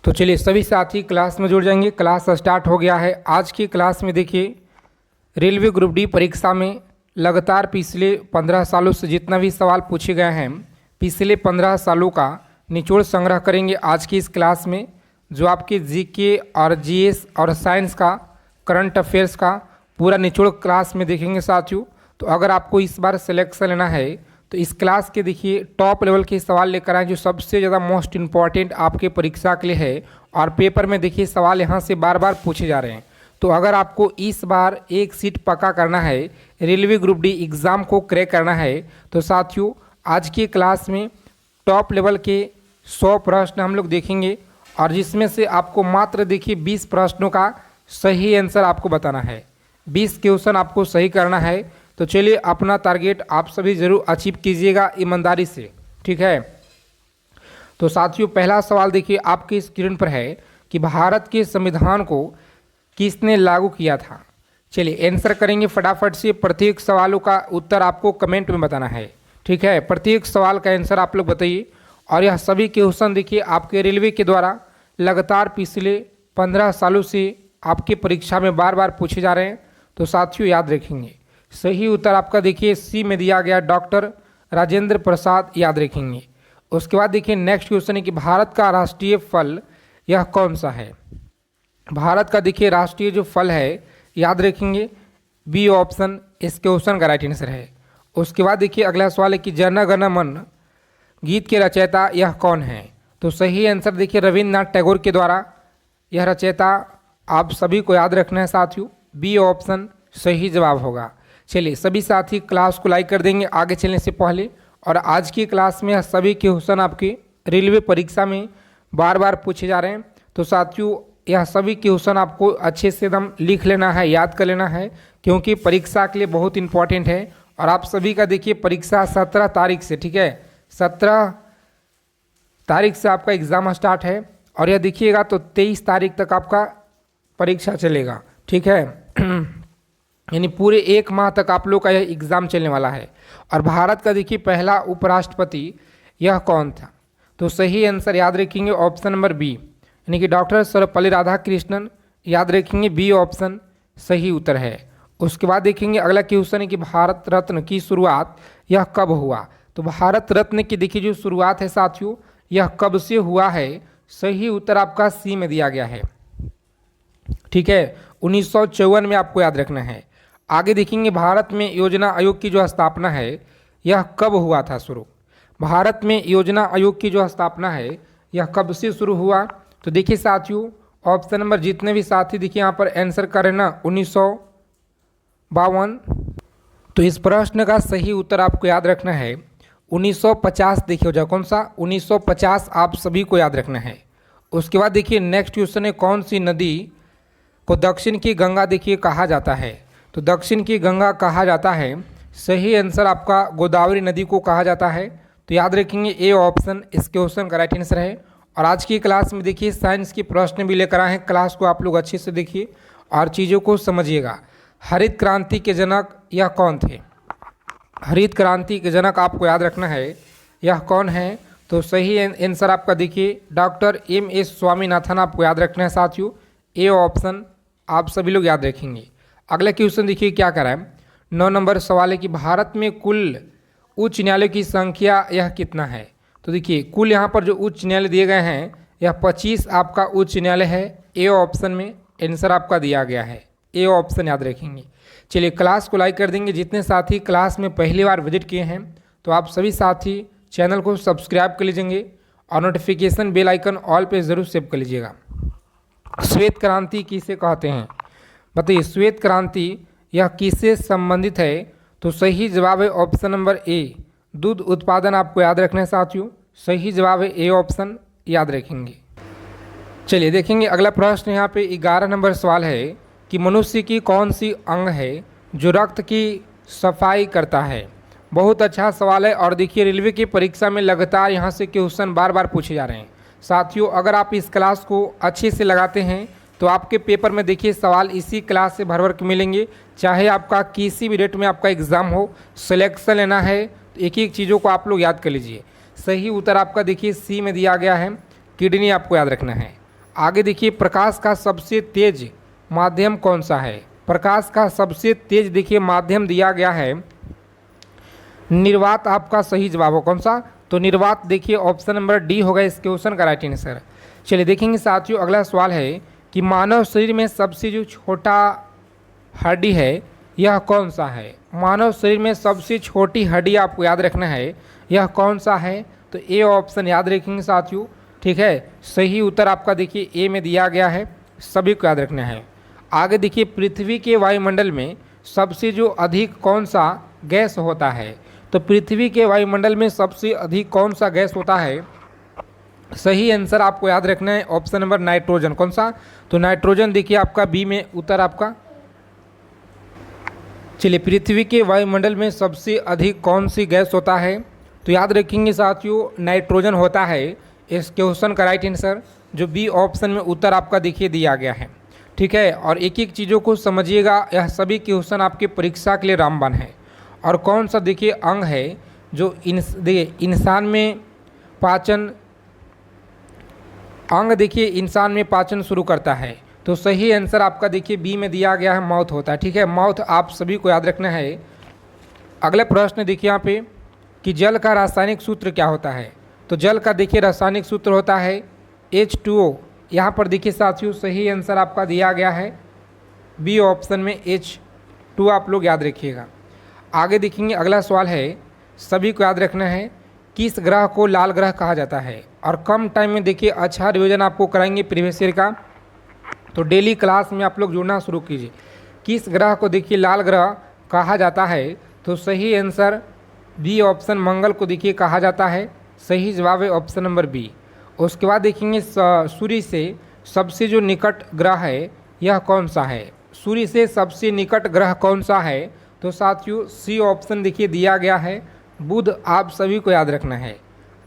तो चलिए सभी साथी क्लास में जुड़ जाएंगे। क्लास स्टार्ट हो गया है। आज की क्लास में देखिए रेलवे ग्रुप डी परीक्षा में लगातार पिछले 15 सालों से जितना भी सवाल पूछे गए हैं, पिछले 15 सालों का निचोड़ संग्रह करेंगे आज की इस क्लास में, जो आपके जीके और जीएस और साइंस का करंट अफेयर्स का पूरा निचोड़ क्लास में देखेंगे साथियों। तो अगर आपको इस बार सिलेक्शन लेना है तो इस क्लास के देखिए टॉप लेवल के सवाल लेकर आए जो सबसे ज़्यादा मोस्ट इंपॉर्टेंट आपके परीक्षा के लिए है, और पेपर में देखिए सवाल यहाँ से बार बार पूछे जा रहे हैं। तो अगर आपको इस बार एक सीट पक्का करना है, रेलवे ग्रुप डी एग्ज़ाम को क्रैक करना है, तो साथियों आज की क्लास में टॉप लेवल के 100 प्रश्न हम लोग देखेंगे, और जिसमें से आपको मात्र देखिए 20 प्रश्नों का सही आंसर आपको बताना है। 20 क्वेश्चन आपको सही करना है। तो चलिए अपना टारगेट आप सभी जरूर अचीव कीजिएगा ईमानदारी से, ठीक है। तो साथियों पहला सवाल देखिए आपकी स्क्रीन पर है कि भारत के संविधान को किसने लागू किया था। चलिए आंसर करेंगे फटाफट से। प्रत्येक सवालों का उत्तर आपको कमेंट में बताना है, ठीक है। प्रत्येक सवाल का आंसर आप लोग बताइए। और यह सभी क्वेश्चन देखिए आपके रेलवे के द्वारा लगातार पिछले 15 सालों से आपकी परीक्षा में बार बार पूछे जा रहे हैं। तो साथियों याद रखेंगे सही उत्तर आपका देखिए सी में दिया गया, डॉक्टर राजेंद्र प्रसाद, याद रखेंगे। उसके बाद देखिए नेक्स्ट क्वेश्चन है कि भारत का राष्ट्रीय फल यह कौन सा है। भारत का देखिए राष्ट्रीय जो फल है, याद रखेंगे बी ऑप्शन इस क्वेश्चन का राइट आंसर है। उसके बाद देखिए अगला सवाल है कि जन गण मन गीत के रचयिता यह कौन है। तो सही आंसर देखिए रविन्द्रनाथ टैगोर के द्वारा यह रचयिता आप सभी को याद रखना है साथियों, बी ऑप्शन सही जवाब होगा। चलिए सभी साथी क्लास को लाइक कर देंगे आगे चलने से पहले। और आज की क्लास में सभी क्वेश्चन आपके रेलवे परीक्षा में बार बार पूछे जा रहे हैं। तो साथियों यह सभी क्वेश्चन आपको अच्छे से एकदम लिख लेना है, याद कर लेना है, क्योंकि परीक्षा के लिए बहुत इंपॉर्टेंट है। और आप सभी का देखिए परीक्षा 17 तारीख से, ठीक है, 17 तारीख से आपका एग्ज़ाम स्टार्ट है, और यह देखिएगा तो 23 तारीख तक आपका परीक्षा चलेगा, ठीक है। यानी पूरे एक माह तक आप लोग का यह एग्ज़ाम चलने वाला है। और भारत का देखिए पहला उपराष्ट्रपति यह कौन था। तो सही आंसर याद रखेंगे ऑप्शन नंबर बी, यानी कि डॉक्टर सर्वपल्ली राधाकृष्णन, याद रखेंगे बी ऑप्शन सही उत्तर है। उसके बाद देखेंगे अगला क्वेश्चन है कि भारत रत्न की शुरुआत यह कब हुआ। तो भारत रत्न की देखिए जो शुरुआत है साथियों यह कब से हुआ है। सही उत्तर आपका सी में दिया गया है, ठीक है, 1954 में आपको याद रखना है। आगे देखेंगे भारत में योजना आयोग की जो स्थापना है यह कब हुआ था शुरू। भारत में योजना आयोग की जो स्थापना है यह कब से शुरू हुआ। तो देखिए साथियों ऑप्शन नंबर जितने भी साथी देखिए यहाँ पर आंसर करें ना 1952। तो इस प्रश्न का सही उत्तर आपको याद रखना है 1950। देखिए हो जाए कौन सा 1950 आप सभी को याद रखना है। उसके बाद देखिए नेक्स्ट क्वेश्चन है कौन सी नदी को दक्षिण की गंगा देखिए कहा जाता है। तो दक्षिण की गंगा कहा जाता है, सही आंसर आपका गोदावरी नदी को कहा जाता है। तो याद रखेंगे ए ऑप्शन इस क्वेश्चन का राइट आंसर है। और आज की क्लास में देखिए साइंस के प्रश्न भी लेकर आए हैं। क्लास को आप लोग अच्छे से देखिए और चीज़ों को समझिएगा। हरित क्रांति के जनक यह कौन थे। हरित क्रांति के जनक आपको याद रखना है यह कौन है। तो सही आंसर आपका देखिए डॉक्टर एम.एस. स्वामीनाथन आपको याद रखना है साथियों, ए ऑप्शन आप सभी लोग याद रखेंगे। अगला क्वेश्चन देखिए क्या करा है, 9 नंबर सवाल है कि भारत में कुल उच्च न्यायालय की संख्या यह कितना है। तो देखिए कुल यहाँ पर जो उच्च न्यायालय दिए गए हैं यह 25 आपका उच्च न्यायालय है। ए ऑप्शन में आंसर आपका दिया गया है, ए ऑप्शन याद रखेंगे। चलिए क्लास को लाइक कर देंगे। जितने साथी क्लास में पहली बार विजिट किए हैं तो आप सभी साथी चैनल को सब्सक्राइब कर लीजिएंगे और नोटिफिकेशन बेल आइकन ऑल पे ज़रूर सेव कर लीजिएगा। श्वेत क्रांति किसे कहते हैं, बताइए। श्वेत क्रांति यह किससे संबंधित है। तो सही जवाब है ऑप्शन नंबर ए, दूध उत्पादन आपको याद रखना है साथियों, सही जवाब है ए ऑप्शन, याद रखेंगे। चलिए देखेंगे अगला प्रश्न यहाँ पे 11 नंबर सवाल है कि मनुष्य की कौन सी अंग है जो रक्त की सफाई करता है। बहुत अच्छा सवाल है। और देखिए रेलवे की परीक्षा में लगातार यहाँ से क्वेश्चन बार बार पूछे जा रहे हैं साथियों। अगर आप इस क्लास को अच्छे से लगाते हैं तो आपके पेपर में देखिए सवाल इसी क्लास से भर भर के मिलेंगे। चाहे आपका किसी भी डेट में आपका एग्ज़ाम हो, सिलेक्शन लेना है तो एक एक चीज़ों को आप लोग याद कर लीजिए। सही उत्तर आपका देखिए सी में दिया गया है, किडनी आपको याद रखना है। आगे देखिए प्रकाश का सबसे तेज माध्यम कौन सा है। प्रकाश का सबसे तेज देखिए माध्यम दिया गया है निर्वात, आपका सही जवाब हो कौन सा, तो निर्वात देखिए ऑप्शन नंबर डी होगा इस क्वेश्चन का राइट आंसर। चलिए देखेंगे साथियों अगला सवाल है कि मानव शरीर में सबसे जो छोटा हड्डी है यह कौन सा है। मानव शरीर में सबसे छोटी हड्डी आपको याद रखना है, यह कौन सा है, तो ए ऑप्शन याद रखेंगे साथियों। ठीक है, सही उत्तर आपका देखिए ए में दिया गया है, सभी को याद रखना है। आगे देखिए पृथ्वी के वायुमंडल में सबसे जो अधिक कौन सा गैस होता है, तो पृथ्वी के वायुमंडल में सबसे अधिक कौन सा गैस होता है, सही आंसर आपको याद रखना है ऑप्शन नंबर नाइट्रोजन कौन सा, तो नाइट्रोजन देखिए आपका बी में उत्तर आपका। चलिए पृथ्वी के वायुमंडल में सबसे अधिक कौन सी गैस होता है, तो याद रखेंगे साथियों नाइट्रोजन होता है इस क्वेश्चन का राइट आंसर, जो बी ऑप्शन में उत्तर आपका देखिए दिया गया है। ठीक है, और एक एक चीज़ों को समझिएगा, यह सभी क्वेश्चन आपके परीक्षा के लिए रामबाण है। और कौन सा देखिए अंग है जो देखिए इंसान में पाचन अंग देखिए इंसान में पाचन शुरू करता है, तो सही आंसर आपका देखिए बी में दिया गया है माउथ होता है। ठीक है, माउथ आप सभी को याद रखना है। अगला प्रश्न देखिए यहाँ पे कि जल का रासायनिक सूत्र क्या होता है, तो जल का देखिए रासायनिक सूत्र होता है H2O। यहाँ पर देखिए साथियों सही आंसर आपका दिया गया है बी ऑप्शन में H2 आप लोग याद रखिएगा। आगे देखेंगे अगला सवाल है, सभी को याद रखना है किस ग्रह को लाल ग्रह कहा जाता है। और कम टाइम में देखिए अच्छा रिवीजन आपको कराएंगे प्रीवियस ईयर का, तो डेली क्लास में आप लोग जुड़ना शुरू कीजिए। किस ग्रह को देखिए लाल ग्रह कहा जाता है, तो सही आंसर बी ऑप्शन मंगल को देखिए कहा जाता है, सही जवाब है ऑप्शन नंबर बी। उसके बाद देखेंगे सूर्य से सबसे जो निकट ग्रह है यह कौन सा है, सूर्य से सबसे निकट ग्रह कौन सा है, तो साथियों सी ऑप्शन देखिए दिया गया है बुध, आप सभी को याद रखना है।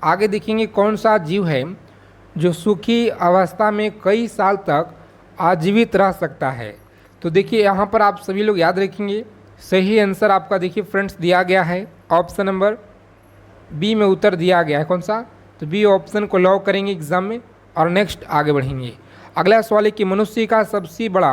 आगे देखेंगे कौन सा जीव है जो सूखी अवस्था में कई साल तक आजीवित रह सकता है, तो देखिए यहाँ पर आप सभी लोग याद रखेंगे सही आंसर आपका देखिए फ्रेंड्स दिया गया है ऑप्शन नंबर बी में उत्तर दिया गया है कौन सा, तो बी ऑप्शन को लॉक करेंगे एग्जाम में। और नेक्स्ट आगे बढ़ेंगे। अगला सवाल है कि मनुष्य का सबसे बड़ा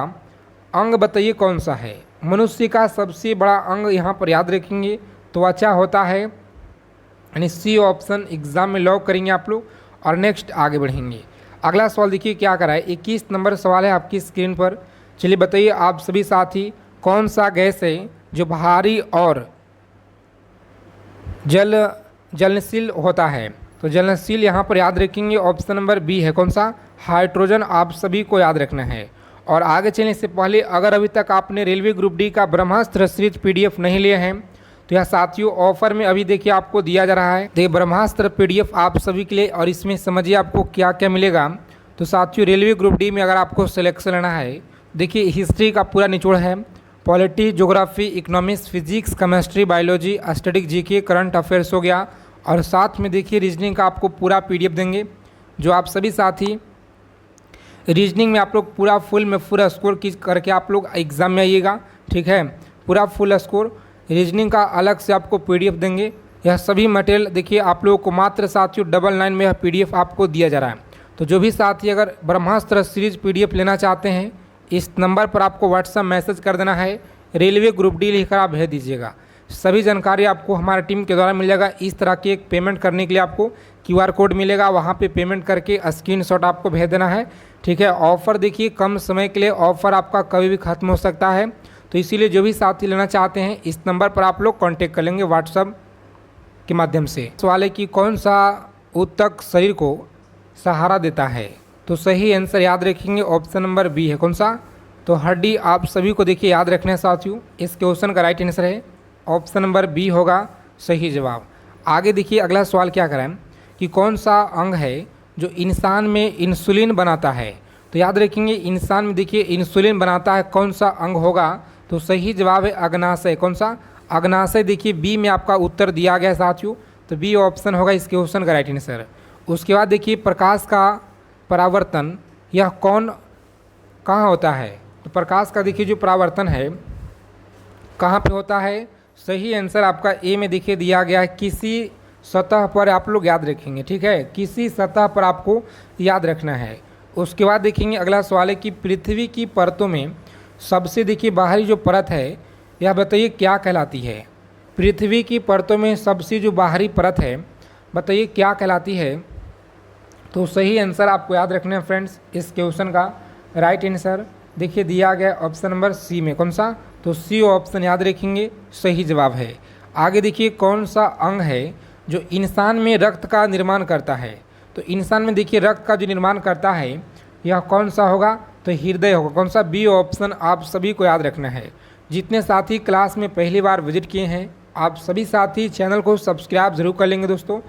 अंग बताइए कौन सा है। मनुष्य का सबसे बड़ा अंग यहाँ पर याद रखेंगे त्वचा होता है, यानी सी ऑप्शन एग्जाम में लॉक करेंगे आप लोग। और नेक्स्ट आगे बढ़ेंगे। अगला सवाल देखिए क्या करा है, 21 नंबर सवाल है आपकी स्क्रीन पर। चलिए बताइए आप सभी साथी कौन सा गैस है जो भारी और जलनशील होता है, तो जलनशील यहाँ पर याद रखेंगे ऑप्शन नंबर बी है कौन सा, हाइड्रोजन, आप सभी को याद रखना है। और आगे चलने से पहले अगर अभी तक आपने रेलवे ग्रुप डी का ब्रह्मास्त्र सीरीज PDF नहीं लिए हैं, तो यह साथियों ऑफर में अभी देखिए आपको दिया जा रहा है। देखिए ब्रह्मास्त्र PDF आप सभी के लिए, और इसमें समझिए आपको क्या क्या मिलेगा। तो साथियों रेलवे ग्रुप डी में अगर आपको सिलेक्शन लेना है, देखिए हिस्ट्री का पूरा निचोड़ है, polity, geography, economics, physics, chemistry, biology, static, GK, current affairs हो गया, और साथ में देखिए रीजनिंग का आपको पूरा PDF देंगे, जो आप सभी साथी रीजनिंग में आप लोग पूरा फुल में पूरा स्कोर करके आप लोग एग्ज़ाम में आइएगा। ठीक है, पूरा फुल स्कोर रीजनिंग का अलग से आपको PDF देंगे। यह सभी मटेरियल देखिए आप लोगों को मात्र साथियों 99 में यह PDF आपको दिया जा रहा है। तो जो भी साथी अगर ब्रह्मास्त्र सीरीज PDF लेना चाहते हैं, इस नंबर पर आपको व्हाट्सएप मैसेज कर देना है, रेलवे ग्रुप डी लिखकर आप भेज दीजिएगा। सभी जानकारी आपको हमारे टीम के द्वारा मिल जाएगा। इस तरह की एक पेमेंट करने के लिए आपको QR कोड मिलेगा, वहाँ पे पेमेंट करके स्क्रीनशॉट आपको भेज देना है। ठीक है, ऑफ़र देखिए कम समय के लिए, ऑफ़र आपका कभी भी ख़त्म हो सकता है, तो इसीलिए जो भी साथी लेना चाहते हैं इस नंबर पर आप लोग कॉन्टेक्ट कर लेंगे व्हाट्सएप के माध्यम से। सवाल है कि कौन सा ऊतक शरीर को सहारा देता है, तो सही आंसर याद रखेंगे ऑप्शन नंबर बी है कौन सा, तो हड्डी, आप सभी को देखिए याद रखना है साथियों। इस क्वेश्चन का राइट आंसर है ऑप्शन नंबर बी होगा सही जवाब। आगे देखिए अगला सवाल क्या कराएं कि कौन सा अंग है जो इंसान में इंसुलिन बनाता है, तो याद रखेंगे इंसान में देखिए इंसुलिन बनाता है कौन सा अंग होगा, तो सही जवाब है अग्नाशय कौन सा, अग्नाशय देखिए बी में आपका उत्तर दिया गया है साथियों, तो बी ऑप्शन होगा इस क्वेश्चन का राइट आंसर। उसके बाद देखिए प्रकाश का परावर्तन यह कहाँ होता है, तो प्रकाश का देखिए जो परावर्तन है कहाँ पे होता है, सही आंसर आपका ए में देखिए दिया गया है किसी सतह पर, आप लोग याद रखेंगे। ठीक है, किसी सतह पर आपको याद रखना है। उसके बाद देखेंगे अगला सवाल है कि पृथ्वी की परतों में सबसे देखिए बाहरी जो परत है यह बताइए क्या कहलाती है। पृथ्वी की परतों में सबसे जो बाहरी परत है बताइए क्या कहलाती है। तो सही आंसर आपको याद रखना है फ्रेंड्स इस क्वेश्चन का। राइट आंसर देखिए दिया गया ऑप्शन नंबर सी में, कौन सा, तो सी ऑप्शन याद रखेंगे सही जवाब है। आगे देखिए कौन सा अंग है जो इंसान में रक्त का निर्माण करता है। तो इंसान में देखिए रक्त का जो निर्माण करता है यह कौन सा होगा, तो हृदय होगा, कौन सा, बी ऑप्शन आप सभी को याद रखना है। जितने साथी क्लास में पहली बार विजिट किए हैं आप सभी साथी चैनल को सब्सक्राइब जरूर कर लेंगे दोस्तों,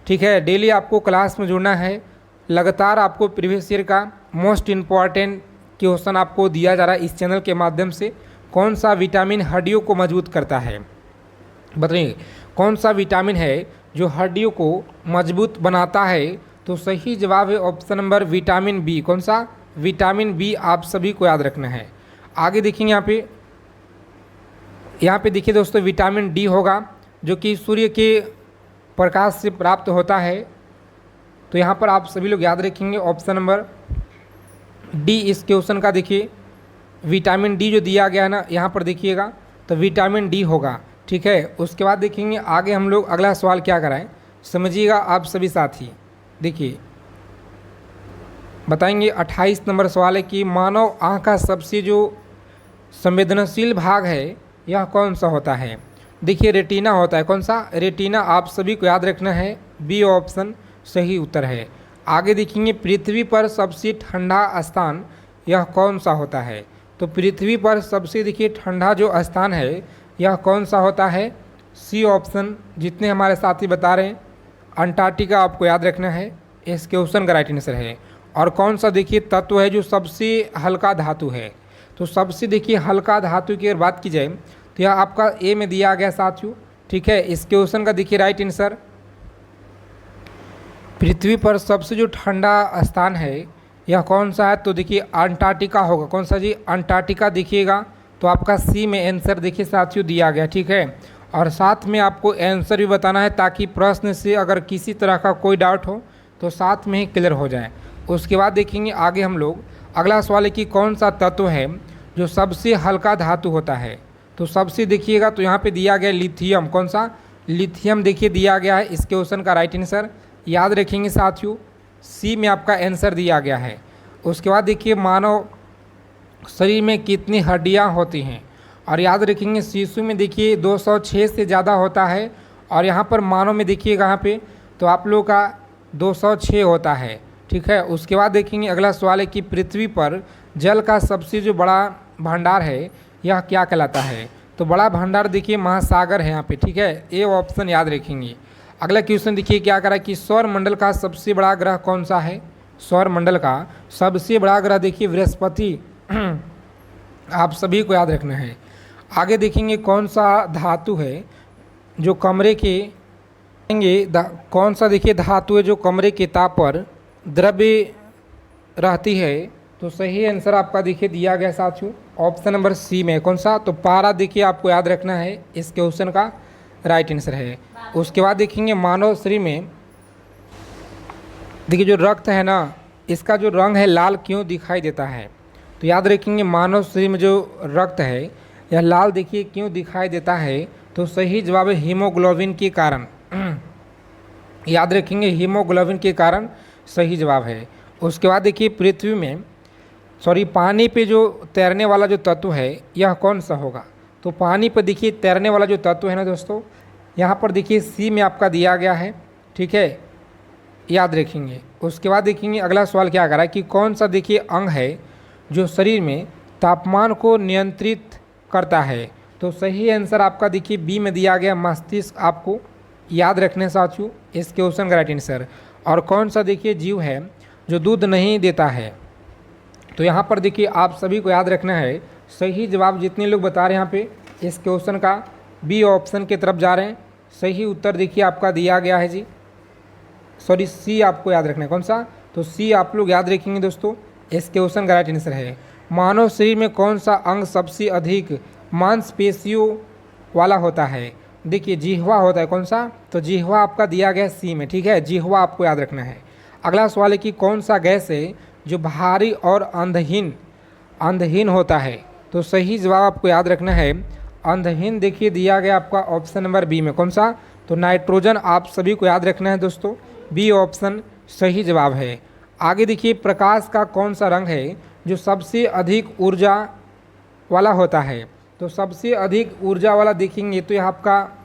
ठीक है। डेली आपको क्लास में जुड़ना है, लगातार आपको प्रीवियस ईयर का मोस्ट इम्पॉर्टेंट क्वेश्चन आपको दिया जा रहा है इस चैनल के माध्यम से। कौन सा विटामिन हड्डियों को मजबूत करता है, बताइए कौन सा विटामिन है जो हड्डियों को मजबूत बनाता है। तो सही जवाब है ऑप्शन नंबर विटामिन बी, कौन सा, विटामिन बी आप सभी को याद रखना है। आगे देखेंगे यहाँ पे देखिए दोस्तों विटामिन डी होगा जो कि सूर्य के प्रकाश से प्राप्त होता है। तो यहाँ पर आप सभी लोग याद रखेंगे ऑप्शन नंबर डी इस क्वेश्चन का। देखिए विटामिन डी जो दिया गया है ना यहाँ पर देखिएगा तो विटामिन डी होगा, ठीक है। उसके बाद देखेंगे आगे हम लोग अगला सवाल क्या कराएं, समझिएगा आप सभी साथी। देखिए बताएंगे 28 नंबर सवाल है कि मानव आँख का सबसे जो संवेदनशील भाग है यह कौन सा होता है। देखिए रेटिना होता है, कौन सा, रेटिना आप सभी को याद रखना है, बी ऑप्शन सही उत्तर है। आगे देखेंगे पृथ्वी पर सबसे ठंडा स्थान यह कौन सा होता है। तो पृथ्वी पर सबसे देखिए ठंडा जो स्थान है यह कौन सा होता है, सी ऑप्शन जितने हमारे साथी बता रहे हैं अंटार्कटिका आपको याद रखना है, इस क्वेश्चन का राइट आंसर है। और कौन सा देखिए तत्व है जो सबसे हल्का धातु है। तो सबसे देखिए हल्का धातु की अगर बात की जाए तो यह आपका ए में दिया गया साथियों, ठीक है। इस क्वेश्चन का देखिए राइट आंसर पृथ्वी पर सबसे जो ठंडा स्थान है यह कौन सा है, तो देखिए अंटार्कटिका होगा, कौन सा जी, अंटार्कटिका देखिएगा। तो आपका सी में आंसर देखिए साथियों दिया गया, ठीक है। और साथ में आपको आंसर भी बताना है ताकि प्रश्न से अगर किसी तरह का कोई डाउट हो तो साथ में ही क्लियर हो जाए। उसके बाद देखेंगे आगे हम लोग अगला सवाल है कि कौन सा तत्व है जो सबसे हल्का धातु होता है। तो सबसे देखिएगा तो यहाँ पे दिया गया लिथियम, कौन सा, लिथियम देखिए दिया गया है इस क्वेश्चन का राइट आंसर याद रखेंगे साथियों, सी में आपका आंसर दिया गया है। उसके बाद देखिए मानव शरीर में कितनी हड्डियाँ होती हैं, और याद रखेंगे शिशु में देखिए 206 से ज़्यादा होता है, और यहाँ पर मानव में देखिएगा यहाँ पे तो आप लोगों का 206 होता है, ठीक है। उसके बाद देखेंगे अगला सवाल है कि पृथ्वी पर जल का सबसे जो बड़ा भंडार है यह क्या कहलाता है। तो बड़ा भंडार देखिए महासागर है यहाँ पे, ठीक है, ए ऑप्शन याद रखेंगे। अगला क्वेश्चन देखिए क्या करा कि सौर मंडल का सबसे बड़ा ग्रह कौन सा है। सौर मंडल का सबसे बड़ा ग्रह देखिए बृहस्पति आप सभी को याद रखना है। आगे देखेंगे कौन सा धातु है जो कमरे के कौन सा देखिए धातु है जो कमरे के ताप पर द्रव्य रहती है। तो सही आंसर आपका देखिए दिया गया साथियों ऑप्शन नंबर सी में, कौन सा, तो पारा देखिए आपको याद रखना है, इस क्वेश्चन का राइट आंसर है। उसके बाद देखेंगे मानव शरीर में देखिए जो रक्त है ना इसका जो रंग है लाल क्यों दिखाई देता है। तो याद रखेंगे मानव शरीर में जो रक्त है यह लाल देखिए क्यों दिखाई देता है। तो सही जवाब है हीमोग्लोबिन के कारण याद रखेंगे हीमोग्लोबिन के कारण सही जवाब है। उसके बाद देखिए पृथ्वी में पानी पे जो तैरने वाला जो तत्व है यह कौन सा होगा। तो पानी पर देखिए तैरने वाला जो तत्व है ना दोस्तों यहाँ पर देखिए सी में आपका दिया गया है, ठीक है, याद रखेंगे। उसके बाद देखेंगे अगला सवाल क्या कर रहा है कि कौन सा देखिए अंग है जो शरीर में तापमान को नियंत्रित करता है। तो सही आंसर आपका देखिए बी में दिया गया मस्तिष्क आपको याद रखने साथियों, इस क्वेश्चन का राइट आंसर। और कौन सा देखिए जीव है जो दूध नहीं देता है। तो यहाँ पर देखिए आप सभी को याद रखना है, सही जवाब जितने लोग बता रहे हैं यहाँ पे इस क्वेश्चन का बी ऑप्शन की तरफ जा रहे हैं। सही उत्तर देखिए आपका दिया गया है जी, सी आपको याद रखना है, कौन सा, तो सी आप लोग याद रखेंगे दोस्तों, इस क्वेश्चन का राइट आंसर है। मानव शरीर में कौन सा अंग सबसे अधिक मांसपेशियों वाला होता है। देखिए जिह्वा होता है, कौन सा, तो जिह्वा आपका दिया गया सी में, ठीक है, जिह्वा आपको याद रखना है। अगला सवाल है कि कौन सा गैस है जो भारी और अंधहीन होता है। तो सही जवाब आपको याद रखना है अंधहीन। देखिए दिया गया आपका ऑप्शन नंबर बी में, कौन सा? तो नाइट्रोजन। आप सभी को याद रखना है दोस्तों, बी ऑप्शन सही जवाब है। आगे देखिए प्रकाश का कौन सा रंग है जो सबसे अधिक ऊर्जा वाला होता है? तो सबसे अधिक ऊर्जा वाला देखेंगे तो यह आपका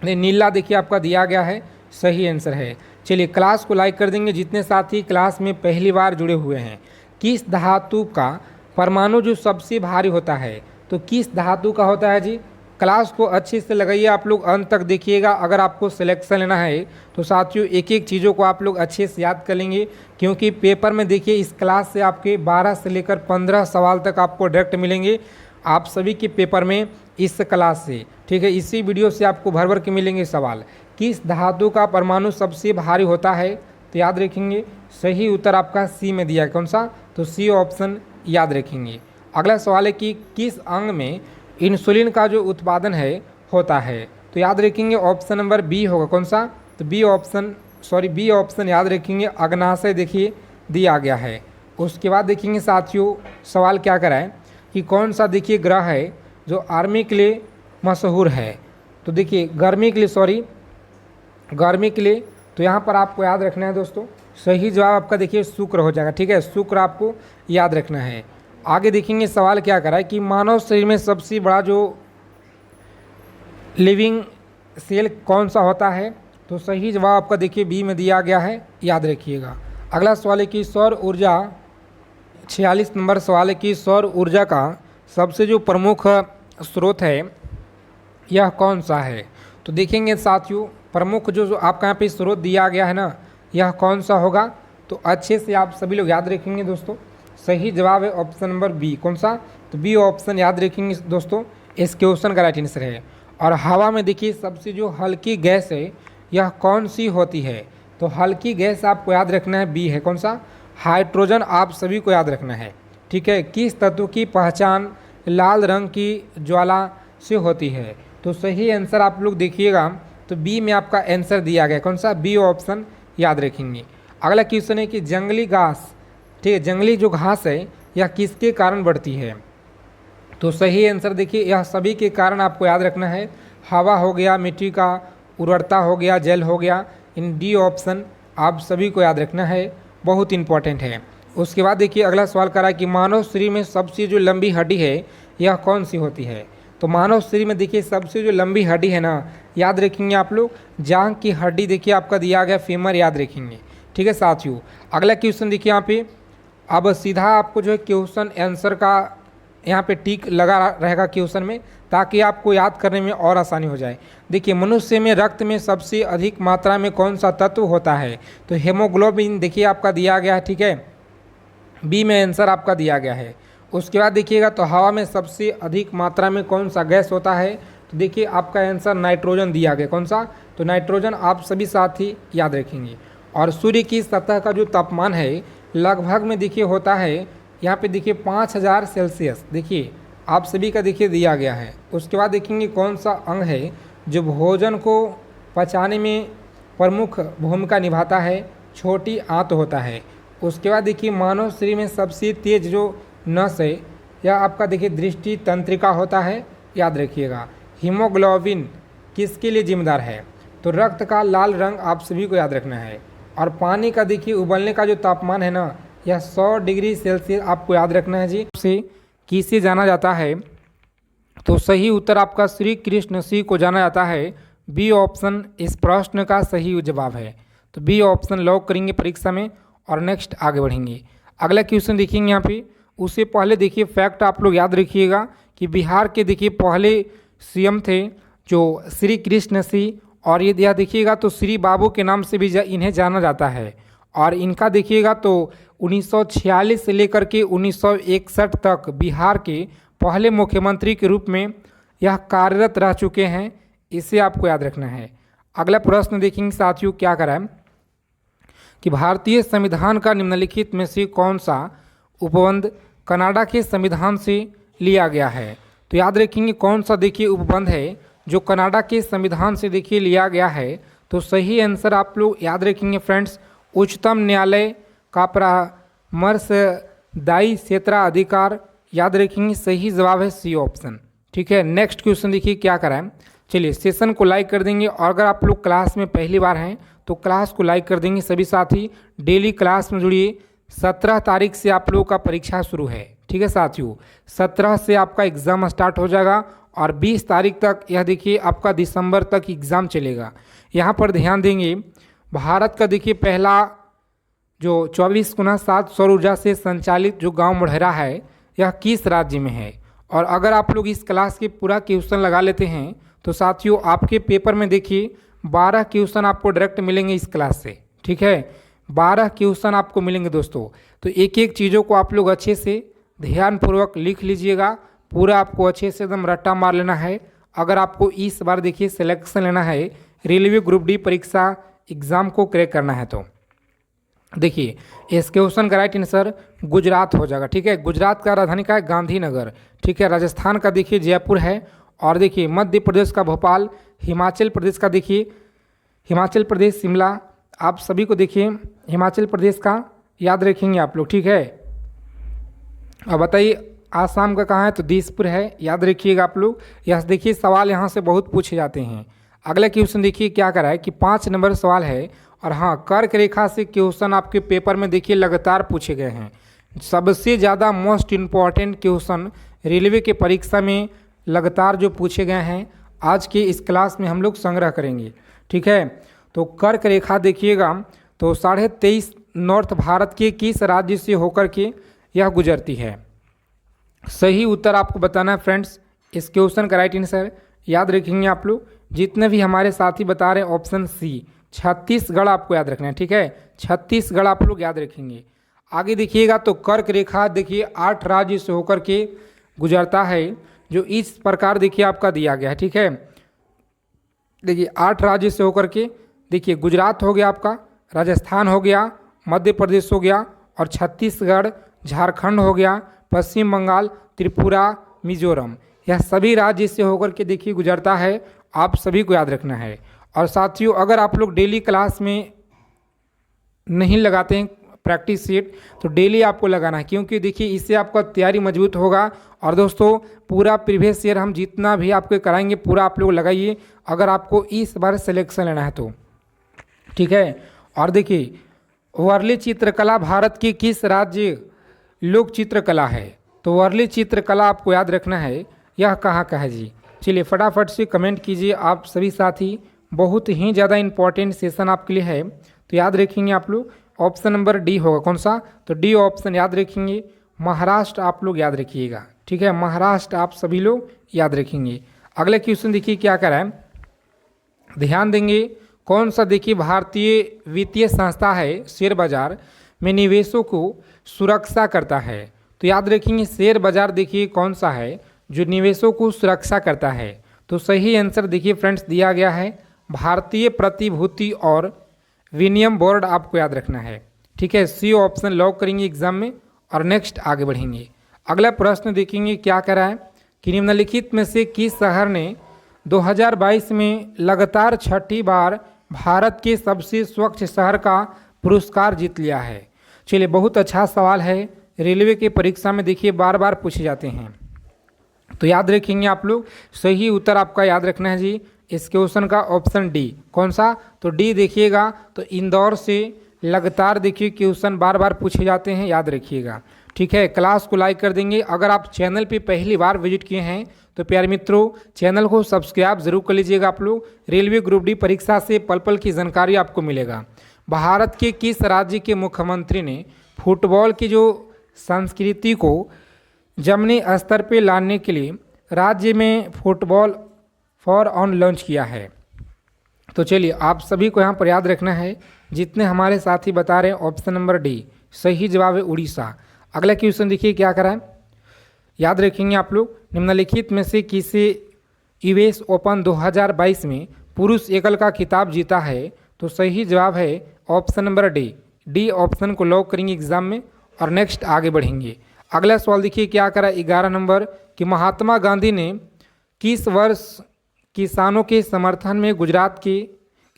नीला देखिए आपका दिया गया है, सही आंसर है। चलिए क्लास को लाइक कर देंगे जितने साथी क्लास में पहली बार जुड़े हुए हैं। किस धातु का परमाणु जो सबसे भारी होता है? तो किस धातु का होता है जी? क्लास को अच्छे से लगाइए, आप लोग अंत तक देखिएगा। अगर आपको सिलेक्शन लेना है तो साथियों एक एक चीज़ों को आप लोग अच्छे से याद कर लेंगे, क्योंकि पेपर में देखिए इस क्लास से आपके 12 से लेकर 15 सवाल तक आपको डायरेक्ट मिलेंगे आप सभी के पेपर में इस क्लास से, ठीक है। इसी वीडियो से आपको भर भर के मिलेंगे सवाल। किस धातु का परमाणु सबसे भारी होता है? तो याद रखेंगे सही उत्तर आपका सी में दिया है, कौन सा? तो सी ऑप्शन याद रखेंगे। अगला सवाल है कि किस अंग में इंसुलिन का जो उत्पादन है होता है? तो याद रखेंगे ऑप्शन नंबर बी होगा, कौन सा? तो बी ऑप्शन याद रखेंगे, अग्नाशय देखिए दिया गया है। उसके बाद देखेंगे साथियों सवाल क्या कराए कि कौन सा देखिए ग्रह है जो आर्मी के लिए मशहूर है? तो देखिए गर्मी के लिए तो यहाँ पर आपको याद रखना है दोस्तों, सही जवाब आपका देखिए शुक्र हो जाएगा, ठीक है। शुक्र आपको याद रखना है। आगे देखेंगे सवाल क्या करा है कि मानव शरीर में सबसे बड़ा जो लिविंग सेल कौन सा होता है? तो सही जवाब आपका देखिए बी में दिया गया है, याद रखिएगा। अगला सवाल है कि सौर ऊर्जा 46 नंबर सवाल है कि सौर ऊर्जा का सबसे जो प्रमुख स्रोत है यह कौन सा है? तो देखेंगे साथियों प्रमुख जो आपका यहाँ पे स्रोत दिया गया है ना, यह कौन सा होगा? तो अच्छे से आप सभी लोग याद रखेंगे दोस्तों, सही जवाब है ऑप्शन नंबर बी, कौन सा? तो बी ऑप्शन याद रखेंगे दोस्तों, इस क्वेश्चन का राइट आंसर है। और हवा में देखिए सबसे जो हल्की गैस है यह कौन सी होती है? तो हल्की गैस आपको याद रखना है, बी है, कौन सा? हाइड्रोजन। आप सभी को याद रखना है, ठीक है। किस तत्व की पहचान लाल रंग की ज्वाला से होती है? तो सही आंसर आप लोग देखिएगा, तो बी में आपका आंसर दिया गया, कौन सा? बी ऑप्शन याद रखेंगे। अगला क्वेश्चन है कि जंगली घास, ठीक है, जंगली जो घास है यह किसके कारण बढ़ती है? तो सही आंसर देखिए यह सभी के कारण आपको याद रखना है, हवा हो गया, मिट्टी का उर्वरता हो गया, जल हो गया, इन डी ऑप्शन आप सभी को याद रखना है, बहुत इंपॉर्टेंट है। उसके बाद देखिए अगला सवाल करा कि मानव शरीर में सबसे जो लंबी हड्डी है यह कौन सी होती है? तो मानव शरीर में देखिए सबसे जो लंबी हड्डी है ना, याद रखेंगे आप लोग, जांघ की हड्डी देखिए आपका दिया गया फीमर, याद रखेंगे, ठीक है साथियों। अगला क्वेश्चन देखिए यहाँ पे, अब सीधा आपको जो है क्वेश्चन आंसर का यहाँ पे टिक लगा रहेगा क्वेश्चन में, ताकि आपको याद करने में और आसानी हो जाए। देखिए मनुष्य में रक्त में सबसे अधिक मात्रा में कौन सा तत्व होता है? तो हेमोग्लोबिन देखिए आपका दिया गया है, ठीक है, बी में आंसर आपका दिया गया है। उसके बाद देखिएगा तो हवा में सबसे अधिक मात्रा में कौन सा गैस होता है? तो देखिए आपका आंसर नाइट्रोजन दिया गया, कौन सा? तो नाइट्रोजन आप सभी साथी याद रखेंगे। और सूर्य की सतह का जो तापमान है लगभग में देखिए होता है यहाँ पे देखिए 5000 सेल्सियस, देखिए आप सभी का देखिए दिया गया है। उसके बाद देखेंगे कौन सा अंग है जो भोजन को पचाने में प्रमुख भूमिका निभाता है? छोटी आंत होता है। उसके बाद देखिए मानव शरीर में सबसे तेज जो नस है यह आपका देखिए दृष्टि तंत्रिका होता है, याद रखिएगा। हीमोग्लोबिन किसके लिए जिम्मेदार है? तो रक्त का लाल रंग आप सभी को याद रखना है। और पानी का देखिए उबलने का जो तापमान है ना, यह 100 डिग्री सेल्सियस आपको याद रखना है जी। से किसे जाना जाता है? तो सही उत्तर आपका श्री कृष्ण सिंह को जाना जाता है, बी ऑप्शन इस प्रश्न का सही जवाब है। तो बी ऑप्शन लॉक करेंगे परीक्षा में और नेक्स्ट आगे बढ़ेंगे। अगला क्वेश्चन देखेंगे यहाँ पे, उससे पहले देखिए फैक्ट आप लोग याद रखिएगा कि बिहार के देखिए पहले सीएम थे जो श्री कृष्ण सिंह, और ये यह देखिएगा तो श्री बाबू के नाम से भी इन्हें जाना जाता है। और इनका देखिएगा तो 1946 से लेकर के 1961 तक बिहार के पहले मुख्यमंत्री के रूप में यह कार्यरत रह चुके हैं, इसे आपको याद रखना है। अगला प्रश्न देखेंगे साथियों क्या कराएं कि भारतीय संविधान का निम्नलिखित में से कौन सा उपबंध कनाडा के संविधान से लिया गया है? तो याद रखेंगे कौन सा देखिए उपबंध है जो कनाडा के संविधान से देखिए लिया गया है? तो सही आंसर आप लोग याद रखेंगे फ्रेंड्स, उच्चतम न्यायालय का मर्सदाई क्षेत्राधिकार, याद रखेंगे सही जवाब है सी ऑप्शन। ठीक है, नेक्स्ट क्वेश्चन देखिए क्या करा है। चलिए सेशन को लाइक कर देंगे, और अगर आप लोग क्लास में पहली बार हैं तो क्लास को लाइक कर देंगे सभी साथी। डेली क्लास में जुड़िए। 17 तारीख से आप लोगों का परीक्षा शुरू है। ठीक है साथियों, 17 से आपका एग्ज़ाम स्टार्ट हो जाएगा और 20 तारीख तक यह देखिए आपका दिसंबर तक एग्ज़ाम चलेगा। यहाँ पर ध्यान देंगे, भारत का देखिए पहला जो 24x7 सौर ऊर्जा से संचालित जो गांव मोढेरा है यह किस राज्य में है। और अगर आप लोग इस क्लास के पूरा क्वेश्चन लगा लेते हैं तो साथियों आपके पेपर में देखिए 12 क्वेश्चन आपको डायरेक्ट मिलेंगे इस क्लास से। ठीक है, 12 क्वेश्चन आपको मिलेंगे दोस्तों। तो एक एक चीज़ों को आप लोग अच्छे से ध्यानपूर्वक लिख लीजिएगा। पूरा आपको अच्छे से एकदम रट्टा मार लेना है। अगर आपको इस बार देखिए सिलेक्शन लेना है रेलवे ग्रुप डी परीक्षा एग्ज़ाम को क्रैक करना है तो देखिए इस क्वेश्चन का राइट आंसर गुजरात हो जाएगा। ठीक है, गुजरात का राजधानी का है गांधीनगर। ठीक है, राजस्थान का देखिए जयपुर है, और देखिए मध्य प्रदेश का भोपाल, हिमाचल प्रदेश का देखिए हिमाचल प्रदेश शिमला। आप सभी को देखिए हिमाचल प्रदेश का याद रखेंगे आप लोग। ठीक है, अब बताइए आसाम का कहाँ है तो दिसपुर है, याद रखिएगा आप लोग। यह देखिए सवाल यहाँ से बहुत पूछे जाते हैं। अगला क्वेश्चन देखिए क्या करा है कि 5 नंबर सवाल है, और हाँ कर्क रेखा से क्वेश्चन आपके पेपर में देखिए लगातार पूछे गए हैं। सबसे ज़्यादा मोस्ट इम्पॉर्टेंट क्वेश्चन रेलवे के परीक्षा में लगातार जो पूछे गए हैं आज के इस क्लास में हम लोग संग्रह करेंगे। ठीक है, तो कर्क रेखा देखिएगा तो 23.5 नॉर्थ भारत के किस राज्य से होकर के यह गुजरती है। सही उत्तर आपको बताना है फ्रेंड्स। इस क्वेश्चन का राइट आंसर याद रखेंगे आप लोग, जितने भी हमारे साथी बता रहे हैं ऑप्शन सी छत्तीसगढ़ आपको याद रखना है। ठीक है, छत्तीसगढ़ आप लोग याद रखेंगे। आगे देखिएगा तो कर्क रेखा देखिए 8 राज्य से होकर के गुजरता है, जो इस प्रकार देखिए आपका दिया गया है। ठीक है, देखिए 8 राज्य से होकर के देखिए गुजरात हो गया आपका, राजस्थान हो गया, मध्य प्रदेश हो गया, और छत्तीसगढ़, झारखंड हो गया, पश्चिम बंगाल, त्रिपुरा, मिजोरम, यह सभी राज्य से होकर के देखिए गुजरता है। आप सभी को याद रखना है। और साथियों अगर आप लोग डेली क्लास में नहीं लगाते हैं प्रैक्टिस सीट तो डेली आपको लगाना है, क्योंकि देखिए इससे आपका तैयारी मजबूत होगा। और दोस्तों पूरा प्रीवियस ईयर हम जितना भी आपको कराएंगे पूरा आप लोग लगाइए अगर आपको इस बार सिलेक्शन लेना है तो। ठीक है, और देखिए वर्ली चित्रकला भारत की किस राज्य लोक चित्रकला है, तो वर्ली चित्रकला आपको याद रखना है यह कहाँ का है जी। चलिए फटाफट से कमेंट कीजिए आप सभी साथी, बहुत ही ज़्यादा इंपॉर्टेंट सेशन आपके लिए है। तो याद रखेंगे आप लोग ऑप्शन नंबर डी होगा, कौन सा, तो डी ऑप्शन याद रखेंगे। महाराष्ट्र आप लोग याद रखिएगा। ठीक है, महाराष्ट्र आप सभी लोग याद रखेंगे। अगला क्वेश्चन देखिए क्या कर रहा है, ध्यान देंगे। कौन सा देखिए भारतीय वित्तीय संस्था है शेयर बाजार में निवेशों को सुरक्षा करता है, तो याद रखेंगे शेयर बाजार देखिए कौन सा है जो निवेशों को सुरक्षा करता है। तो सही आंसर देखिए फ्रेंड्स दिया गया है भारतीय प्रतिभूति और विनियम बोर्ड आपको याद रखना है। ठीक है, सी ऑप्शन लॉक करेंगे एग्जाम में। और नेक्स्ट आगे बढ़ेंगे। अगला प्रश्न देखेंगे क्या कह रहा है कि निम्नलिखित में से किस शहर ने 2022 में लगातार 6ठी बार भारत के सबसे स्वच्छ शहर का पुरस्कार जीत लिया है। चलिए बहुत अच्छा सवाल है, रेलवे के परीक्षा में देखिए बार बार पूछे जाते हैं, तो याद रखेंगे आप लोग। सही उत्तर आपका याद रखना है जी इस क्वेश्चन का ऑप्शन डी, कौन सा, तो डी देखिएगा। तो इंदौर से लगातार देखिए क्वेश्चन बार बार पूछे जाते हैं, याद रखिएगा। ठीक है, क्लास को लाइक कर देंगे। अगर आप चैनल पे पहली बार विजिट किए हैं तो प्यारे मित्रों चैनल को सब्सक्राइब जरूर कर लीजिएगा आप लोग। रेलवे ग्रुप डी परीक्षा से पल पल की जानकारी आपको मिलेगा। भारत के किस राज्य के मुख्यमंत्री ने फुटबॉल की जो संस्कृति को जमने स्तर पर लाने के लिए राज्य में फुटबॉल फॉर ऑन लॉन्च किया है? तो चलिए आप सभी को यहाँ पर याद रखना है, जितने हमारे साथी बता रहे हैं ऑप्शन नंबर डी सही जवाब है उड़ीसा। अगला क्वेश्चन देखिए क्या करा है, याद रखेंगे आप लोग। निम्नलिखित में से किसे यूएस ओपन 2022 में पुरुष एकल का खिताब जीता है? तो सही जवाब है option number D, D option को लॉक करेंगे एग्जाम में। और नेक्स्ट आगे बढ़ेंगे। अगला सवाल देखिए क्या करा 11 नंबर कि महात्मा गांधी ने किस वर्ष किसानों के समर्थन में गुजरात के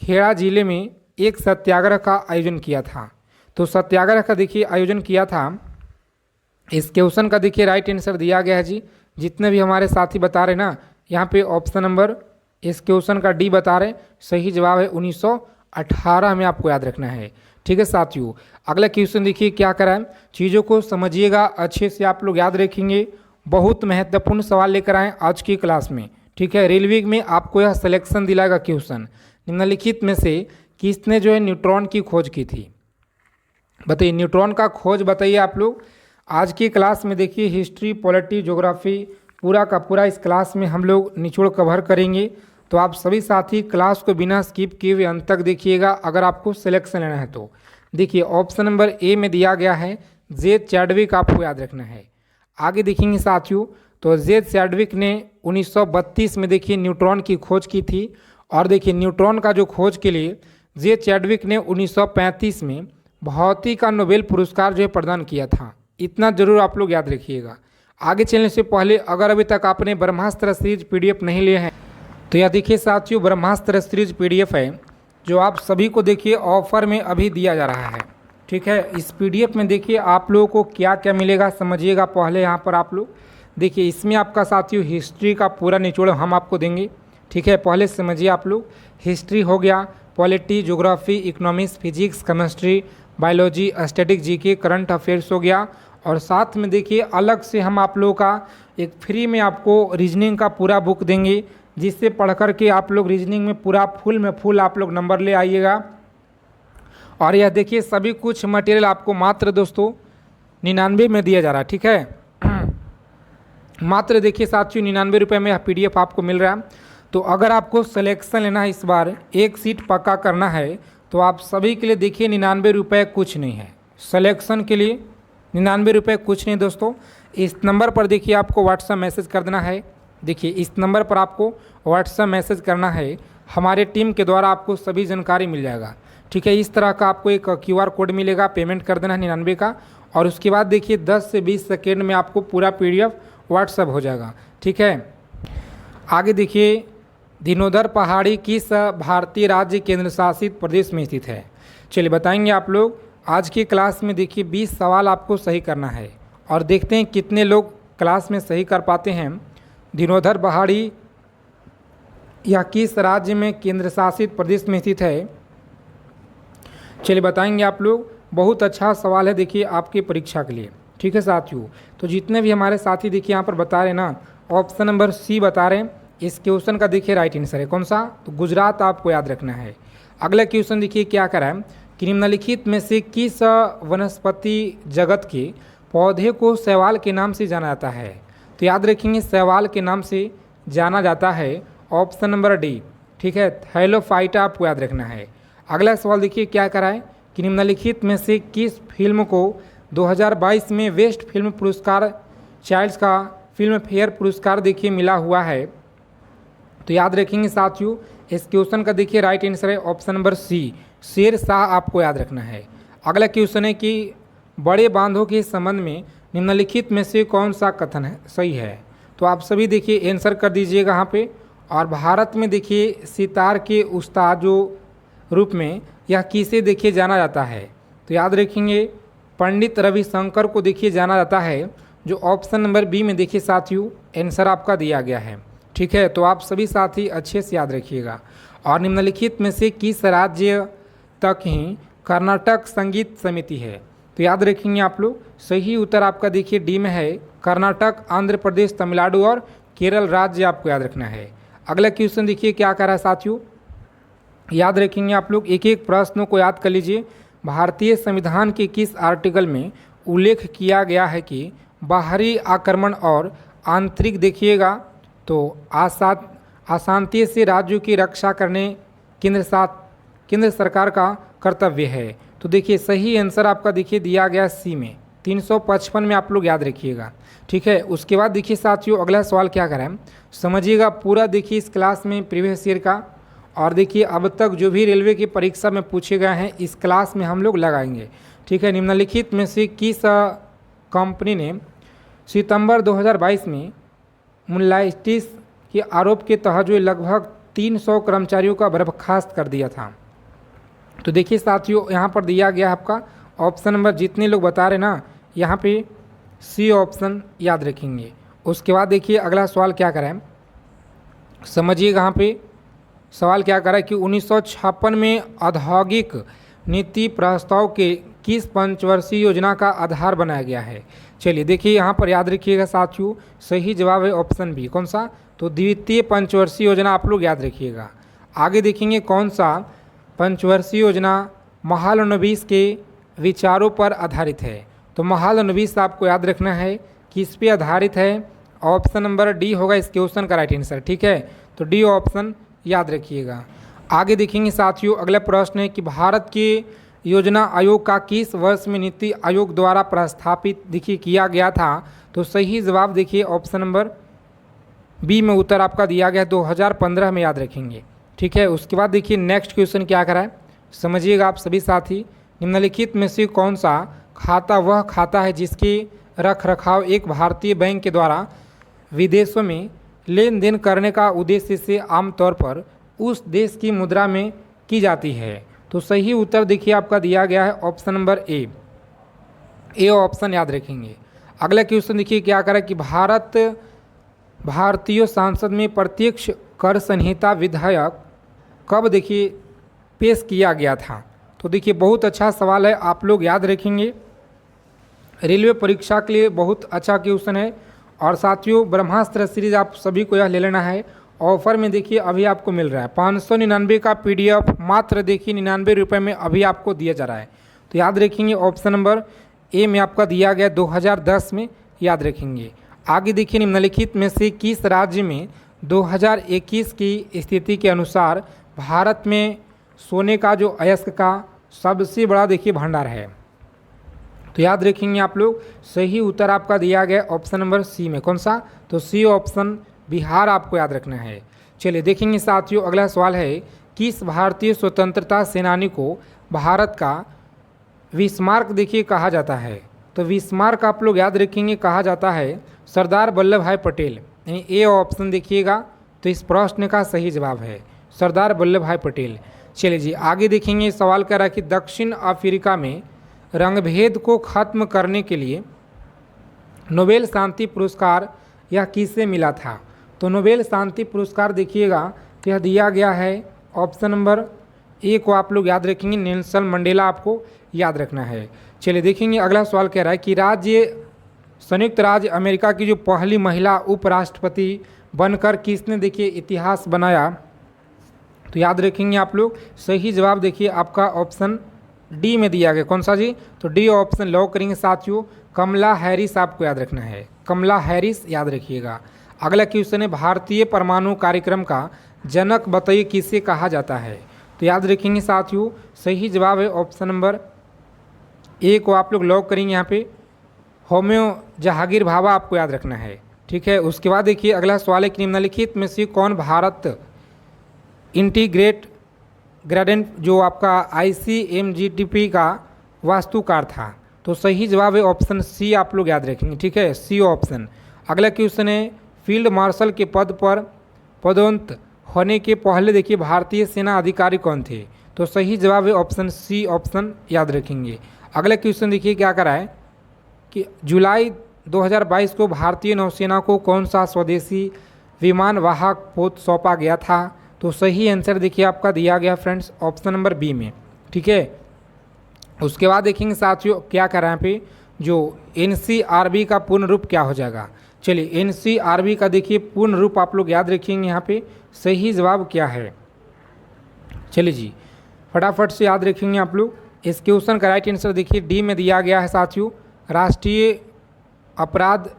खेड़ा जिले में एक सत्याग्रह का आयोजन किया था? तो सत्याग्रह का देखिए आयोजन किया था। इस क्वेश्चन का देखिए राइट आंसर दिया गया है जी। जितने भी हमारे साथी बता रहे ना, यहाँ पे ऑप्शन नंबर इस क्वेश्चन का डी बता रहे, सही जवाब है 1918 में आपको याद रखना है। ठीक है साथियों, अगला क्वेश्चन देखिए क्या करा है, चीज़ों को समझिएगा अच्छे से, आप लोग याद रखेंगे। बहुत महत्वपूर्ण सवाल लेकर आए आज की क्लास में। ठीक है, रेलवे में आपको यह सिलेक्शन दिलाएगा क्वेश्चन, निम्नलिखित में से किसने जो है न्यूट्रॉन की खोज की थी। बताइए न्यूट्रॉन का खोज बताइए आप लोग। आज की क्लास में देखिए हिस्ट्री, पॉलिटी, ज्योग्राफी पूरा का पूरा इस क्लास में हम लोग निचोड़ कवर करेंगे। तो आप सभी साथी क्लास को बिना स्किप किए हुए अंत तक देखिएगा अगर आपको सिलेक्शन लेना है तो। देखिए ऑप्शन नंबर ए में दिया गया है जे चैडविक, आपको याद रखना है। आगे देखेंगे साथियों, तो जे चैडविक ने 1932 में देखिए न्यूट्रॉन की खोज की थी। और देखिए न्यूट्रॉन का जो खोज के लिए जे चैडविक ने 1935 में भौतिकी का नोबेल पुरस्कार जो है प्रदान किया था। इतना जरूर आप लोग याद रखिएगा। आगे चलने से पहले अगर अभी तक आपने ब्रह्मास्त्र सीरीज पीडीएफ नहीं लिए हैं तो यह देखिए साथियों, ब्रह्मास्त्र सीरीज पीडीएफ है जो आप सभी को देखिए ऑफर में अभी दिया जा रहा है। ठीक है, इस पीडीएफ में देखिए आप लोगों को क्या क्या मिलेगा समझिएगा पहले। यहाँ पर आप लोग देखिए, इसमें आपका साथियों हिस्ट्री का पूरा निचोड़ हम आपको देंगे। ठीक है, पहले समझिए आप लोग। हिस्ट्री हो गया, polity, geography, economics, physics, chemistry, biology, static, GK, current affairs हो गया। और साथ में देखिए अलग से हम आप लोगों का एक फ्री में आपको रीजनिंग का पूरा बुक देंगे, जिससे पढ़ कर के आप लोग रीजनिंग में पूरा फुल में फुल आप लोग नंबर ले आइएगा। और यह देखिए सभी कुछ मटेरियल आपको मात्र दोस्तों 99 में दिया जा रहा है। ठीक है, मात्र देखिए साथियों 99 रुपये में यह पीडीएफ आपको मिल रहा है। तो अगर आपको सिलेक्शन लेना है, इस बार एक सीट पक्का करना है, तो आप सभी के लिए देखिए 99 रुपये कुछ नहीं है। सिलेक्शन के लिए 99 रुपये कुछ नहीं दोस्तों। इस नंबर पर देखिए आपको व्हाट्सएप मैसेज कर देना है। देखिए इस नंबर पर आपको व्हाट्सएप मैसेज करना है, हमारे टीम के द्वारा आपको सभी जानकारी मिल जाएगा। ठीक है, इस तरह का आपको एक QR कोड मिलेगा, पेमेंट कर देना है 99 का। और उसके बाद देखिए 10 से 20 सेकेंड में आपको पूरा PDF व्हाट्सएप हो जाएगा। ठीक है, आगे देखिए दिनोदर पहाड़ी किस भारतीय राज्य केंद्र शासित प्रदेश में स्थित है। चलिए बताएंगे आप लोग। आज की क्लास में देखिए 20 सवाल आपको सही करना है और देखते हैं कितने लोग क्लास में सही कर पाते हैं। दिनोदर पहाड़ी यह किस राज्य में केंद्र शासित प्रदेश में स्थित है। चलिए बताएंगे आप लोग। बहुत अच्छा सवाल है देखिए आपकी परीक्षा के लिए। ठीक है साथियों, तो जितने भी हमारे साथी देखिए यहाँ पर बता रहे ना, ऑप्शन नंबर सी बता रहे हैं। इस क्वेश्चन का देखिए राइट आंसर है कौन सा, तो गुजरात आपको याद रखना है। अगला क्वेश्चन देखिए क्या करा है कि निम्नलिखित में से किस वनस्पति जगत के पौधे को शैवाल के नाम से जाना जाता है। तो याद रखेंगे शैवाल के नाम से जाना जाता है ऑप्शन नंबर डी। ठीक है, थैलोफाइटा आपको याद रखना है। अगला सवाल देखिए क्या करा है कि निम्नलिखित में से किस फिल्म को 2022 में बेस्ट फिल्म पुरस्कार चाइल्ड्स का फिल्म फेयर पुरस्कार देखिए मिला हुआ है। तो याद रखेंगे साथियों, इस क्वेश्चन का देखिए राइट आंसर है option number C, Sher Shah आपको याद रखना है। अगला क्वेश्चन है कि बड़े बांधों के संबंध में निम्नलिखित में से कौन सा कथन है सही है। तो आप सभी देखिए आंसर कर दीजिएगा यहाँ पे। और भारत में देखिए सितार के उस्ताद जो रूप में यह किसे देखिए जाना जाता है। तो याद रखेंगे पंडित रविशंकर को देखिए जाना जाता है, जो ऑप्शन नंबर बी में देखिए साथियों आंसर आपका दिया गया है। ठीक है, तो आप सभी साथी अच्छे से याद रखिएगा। और निम्नलिखित में से किस राज्य तक ही कर्नाटक संगीत समिति है। तो याद रखेंगे आप लोग, सही उत्तर आपका देखिए डी में है, कर्नाटक, आंध्र प्रदेश, तमिलनाडु और केरल राज्य आपको याद रखना है। अगला क्वेश्चन देखिए क्या कर रहा है साथियों, याद रखेंगे आप लोग, एक एक प्रश्नों को याद कर लीजिए। भारतीय संविधान के किस आर्टिकल में उल्लेख किया गया है कि बाहरी आक्रमण और आंतरिक देखिएगा तो अशांति से राज्यों की रक्षा करने केंद्र सरकार का कर्तव्य है। तो देखिए सही आंसर आपका देखिए दिया गया सी में, 355 में आप लोग याद रखिएगा। ठीक है, उसके बाद देखिए साथियों अगला सवाल क्या करें समझिएगा पूरा देखिए इस क्लास में प्रीवियस ईयर का। और देखिए अब तक जो भी रेलवे की परीक्षा में पूछे गए हैं इस क्लास में हम लोग लगाएंगे। ठीक है, निम्नलिखित में से किस कंपनी ने सितंबर 2022 में मोलाइटिस के आरोप के तहत जो लगभग 300 कर्मचारियों का बर्खास्त कर दिया था। तो देखिए साथियों यहाँ पर दिया गया आपका ऑप्शन नंबर जितने लोग बता रहे ना यहाँ पे सी ऑप्शन याद रखेंगे। उसके बाद देखिए अगला सवाल क्या करा है, समझिएगा। यहाँ पे सवाल क्या करा है कि 1956 में औद्योगिक नीति प्रस्ताव के किस पंचवर्षीय योजना का आधार बनाया गया है। चलिए देखिए यहाँ पर याद रखिएगा साथियों, सही जवाब है ऑप्शन बी। कौन सा? तो द्वितीय पंचवर्षीय योजना आप लोग याद रखिएगा। आगे देखेंगे कौन सा पंचवर्षीय योजना महालनोबिस के विचारों पर आधारित है। तो महालनोबिस आपको याद रखना है किस पे आधारित है। ऑप्शन नंबर डी होगा इस क्वेश्चन का राइट आंसर। ठीक है, तो डी ऑप्शन याद रखिएगा। आगे देखेंगे साथियों, अगला प्रश्न है कि भारत के योजना आयोग का किस वर्ष में नीति आयोग द्वारा प्रस्थापित देखिए किया गया था। तो सही जवाब देखिए ऑप्शन नंबर बी में उत्तर आपका दिया गया 2015 में, याद रखेंगे। ठीक है, उसके बाद देखिए नेक्स्ट क्वेश्चन क्या करा है, समझिएगा आप सभी साथी। निम्नलिखित में से कौन सा खाता वह खाता है जिसके रख रखाव एक भारतीय बैंक के द्वारा विदेशों में लेन देन करने का उद्देश्य से आमतौर पर उस देश की मुद्रा में की जाती है। तो सही उत्तर देखिए आपका दिया गया है ऑप्शन नंबर ए ऑप्शन याद रखेंगे। अगला क्वेश्चन देखिए क्या करा कि भारतीय संसद में प्रत्यक्ष कर संहिता विधेयक कब देखिए पेश किया गया था। तो देखिए बहुत अच्छा सवाल है, आप लोग याद रखेंगे। रेलवे परीक्षा के लिए बहुत अच्छा क्वेश्चन है। और साथियों ब्रह्मास्त्र सीरीज आप सभी को यह ले लेना है, ऑफर में देखिए अभी आपको मिल रहा है 599 का PDF मात्र देखिए 99 रुपये में अभी आपको दिया जा रहा है। तो याद रखेंगे ऑप्शन नंबर ए में आपका दिया गया 2010 में, याद रखेंगे। आगे देखिए निम्नलिखित में से किस राज्य में 2021 की स्थिति के अनुसार भारत में सोने का जो अयस्क का सबसे बड़ा देखिए भंडार है। तो याद रखेंगे आप लोग, सही उत्तर आपका दिया गया ऑप्शन नंबर सी में। कौन सा? तो सी ऑप्शन बिहार आपको याद रखना है। चलिए देखेंगे साथियों, अगला सवाल है किस भारतीय स्वतंत्रता सेनानी को भारत का विस्मार्क देखिए कहा जाता है। तो विस्मार्क आप लोग याद रखेंगे कहा जाता है सरदार वल्लभ भाई पटेल, यानी ए ऑप्शन देखिएगा। तो इस प्रश्न का सही जवाब है सरदार वल्लभ भाई पटेल। चलिए जी आगे देखेंगे, सवाल कह रहा है कि दक्षिण अफ्रीका में रंगभेद को खत्म करने के लिए नोबेल शांति पुरस्कार यह किसे मिला था। तो नोबेल शांति पुरस्कार देखिएगा तो यह दिया गया है ऑप्शन नंबर ए को आप लोग याद रखेंगे, नेल्सन मंडेला आपको याद रखना है। चलिए देखेंगे अगला सवाल कह रहा है कि संयुक्त राज्य अमेरिका की जो पहली महिला उपराष्ट्रपति बनकर किसने देखिए इतिहास बनाया। तो याद रखेंगे आप लोग, सही जवाब देखिए आपका ऑप्शन डी में दिया गया। कौन सा जी? तो डी ऑप्शन लॉक करेंगे साथियों, कमला हैरिस आपको याद रखना है, कमला हैरिस याद रखिएगा। अगला क्वेश्चन है भारतीय परमाणु कार्यक्रम का जनक बताइए किसे कहा जाता है। तो याद रखेंगे साथियों, सही जवाब है ऑप्शन नंबर ए को आप लोग लॉक करेंगे। यहाँ पे होम्यो जहांगीर भाभा आपको याद रखना है। ठीक है, उसके बाद देखिए अगला सवाल है कि निम्नलिखित में से कौन भारत इंटीग्रेट ग्रेडेंट जो आपका ICMGTP का वास्तुकार था। तो सही जवाब है ऑप्शन सी आप लोग याद रखेंगे। ठीक है, सी ऑप्शन। अगला क्वेश्चन है फील्ड मार्शल के पद पर पदोन्नत होने के पहले देखिए भारतीय सेना अधिकारी कौन थे। तो सही जवाब है ऑप्शन सी ऑप्शन याद रखेंगे। अगला क्वेश्चन देखिए क्या करा है कि जुलाई 2022 को भारतीय नौसेना को कौन सा स्वदेशी विमान वाहक पोत सौंपा गया था। तो सही आंसर देखिए आपका दिया गया फ्रेंड्स ऑप्शन नंबर बी में। ठीक है, उसके बाद देखेंगे साथियों क्या कर रहे हैं पे जो NCRB का पूर्ण रूप क्या हो जाएगा। चलिए NCRB का देखिए पूर्ण रूप आप लोग याद रखेंगे। यहाँ पे सही जवाब क्या है, चलिए जी फटाफट से याद रखेंगे आप लोग। इस क्वेश्चन का राइट आंसर देखिए डी में दिया गया है साथियों, राष्ट्रीय अपराध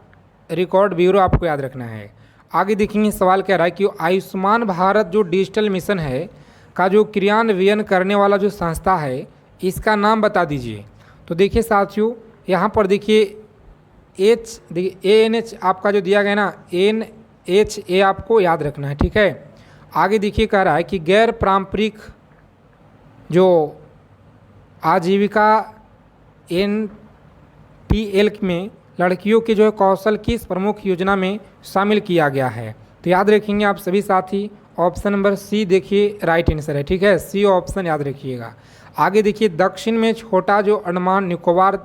रिकॉर्ड ब्यूरो आपको याद रखना है। आगे देखेंगे सवाल कह रहा है कि आयुष्मान भारत जो डिजिटल मिशन है का जो क्रियान्वयन करने वाला जो संस्था है इसका नाम बता दीजिए। तो देखिए साथियों यहाँ पर देखिए ANH आपका जो दिया गया ना NHA आपको याद रखना है। ठीक है, आगे देखिए कह रहा है कि गैर पारंपरिक जो आजीविका NPL में लड़कियों के जो है कौशल किस प्रमुख योजना में शामिल किया गया है। तो याद रखेंगे आप सभी साथी, ऑप्शन नंबर सी देखिए राइट आंसर है। ठीक है, सी ऑप्शन याद रखिएगा। आगे देखिए, दक्षिण में छोटा जो अंडमान निकोबार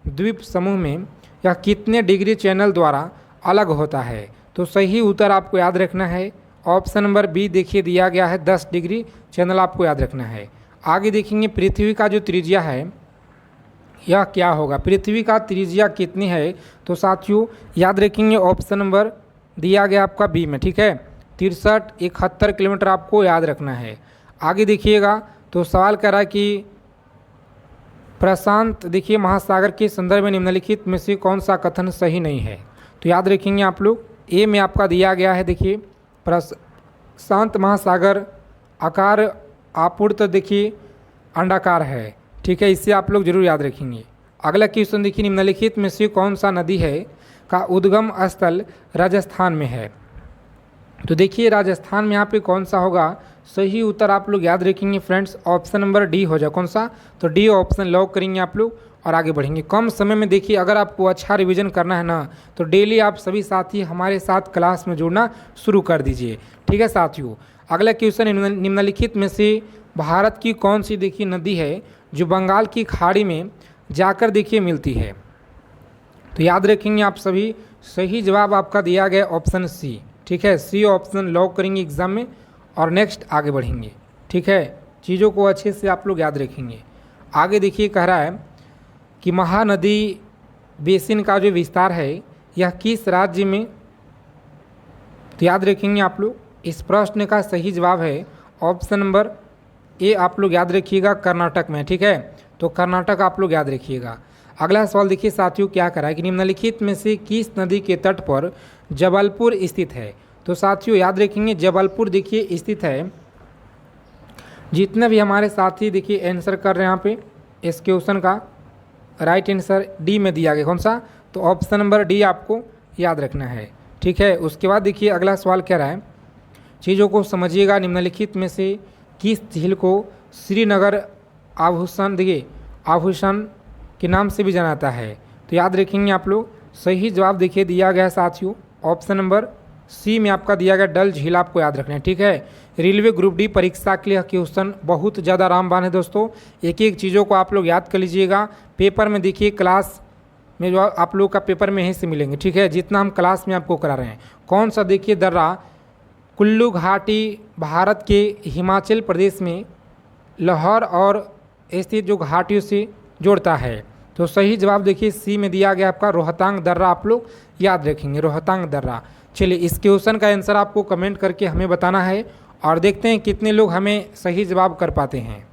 द्वीप समूह में यह कितने डिग्री चैनल द्वारा अलग होता है? तो सही उत्तर आपको याद रखना है ऑप्शन नंबर बी देखिए दिया गया है, 10 डिग्री चैनल आपको याद रखना है। आगे देखेंगे, पृथ्वी का जो त्रिज्या है यह क्या होगा? पृथ्वी का त्रिज्या कितनी है? तो साथियों याद रखेंगे ऑप्शन नंबर दिया गया आपका बी में। ठीक है, 63-71 किलोमीटर आपको याद रखना है। आगे देखिएगा, तो सवाल कर रहा है कि प्रशांत देखिए महासागर के संदर्भ में निम्नलिखित में से कौन सा कथन सही नहीं है? तो याद रखेंगे आप लोग, ए में आपका दिया गया है देखिए प्रशांत महासागर आकार आपूर्त देखिए अंडाकार है। ठीक है, इससे आप लोग जरूर याद रखेंगे। अगला क्वेश्चन देखिए, निम्नलिखित में से कौन सा नदी है का उद्गम स्थल राजस्थान में है? तो देखिए राजस्थान में यहाँ पे कौन सा होगा? सही उत्तर आप लोग याद रखेंगे फ्रेंड्स, ऑप्शन नंबर डी हो जाए। कौन सा? तो डी ऑप्शन लॉक करेंगे आप लोग और आगे बढ़ेंगे। कम समय में देखिए, अगर आपको अच्छा रिवीजन करना है ना, तो डेली आप सभी साथी हमारे साथ क्लास में जुड़ना शुरू कर दीजिए। ठीक है साथियों, अगला क्वेश्चन, निम्नलिखित में से भारत की कौन सी देखिए नदी है जो बंगाल की खाड़ी में जाकर देखिए मिलती है? तो याद रखेंगे आप सभी, सही जवाब आपका दिया गया ऑप्शन सी। ठीक है, सी ऑप्शन लॉक करेंगे एग्जाम में और नेक्स्ट आगे बढ़ेंगे। ठीक है, चीज़ों को अच्छे से आप लोग याद रखेंगे। आगे देखिए, कह रहा है कि महानदी बेसिन का जो विस्तार है यह किस राज्य में? तो याद रखेंगे आप लोग, इस प्रश्न का सही जवाब है ऑप्शन नंबर ए आप लोग याद रखिएगा, कर्नाटक में। ठीक है, तो कर्नाटक आप लोग याद रखिएगा। अगला सवाल देखिए साथियों, क्या करा है कि निम्नलिखित में से किस नदी के तट पर जबलपुर स्थित है? तो साथियों याद रखेंगे, जबलपुर देखिए स्थित है। जितने भी हमारे साथी देखिए आंसर कर रहे हैं यहाँ पे इस क्वेश्चन का, राइट आंसर डी में दिया गया। कौन सा? तो ऑप्शन नंबर डी आपको याद रखना है। ठीक है, उसके बाद देखिए अगला सवाल कह रहा है, चीज़ों को समझिएगा, निम्नलिखित में से किस झील को श्रीनगर आभूषण देखिए आभूषण के नाम से भी जाना जाता है? तो याद रखेंगे आप लोग, सही जवाब देखिए दिया गया साथियों ऑप्शन नंबर सी में आपका दिया गया डल झील आपको याद रखना है। ठीक है, रेलवे ग्रुप डी परीक्षा के लिए क्वेश्चन बहुत ज़्यादा रामबाण है दोस्तों, एक एक चीज़ों को आप लोग याद कर लीजिएगा। पेपर में देखिए, क्लास में जो आप लोग का पेपर में यहीं से मिलेंगे। ठीक है, जितना हम क्लास में आपको करा रहे हैं। कौन सा? देखिए दर्रा कुल्लू घाटी भारत के हिमाचल प्रदेश में लाहौर और स्थित जो घाटियों से जोड़ता है। तो सही जवाब देखिए सी में दिया गया आपका रोहतांग दर्रा, आप लोग याद रखेंगे रोहतांग दर्रा। चलिए, इस क्वेश्चन का आंसर आपको कमेंट करके हमें बताना है और देखते हैं कितने लोग हमें सही जवाब कर पाते हैं।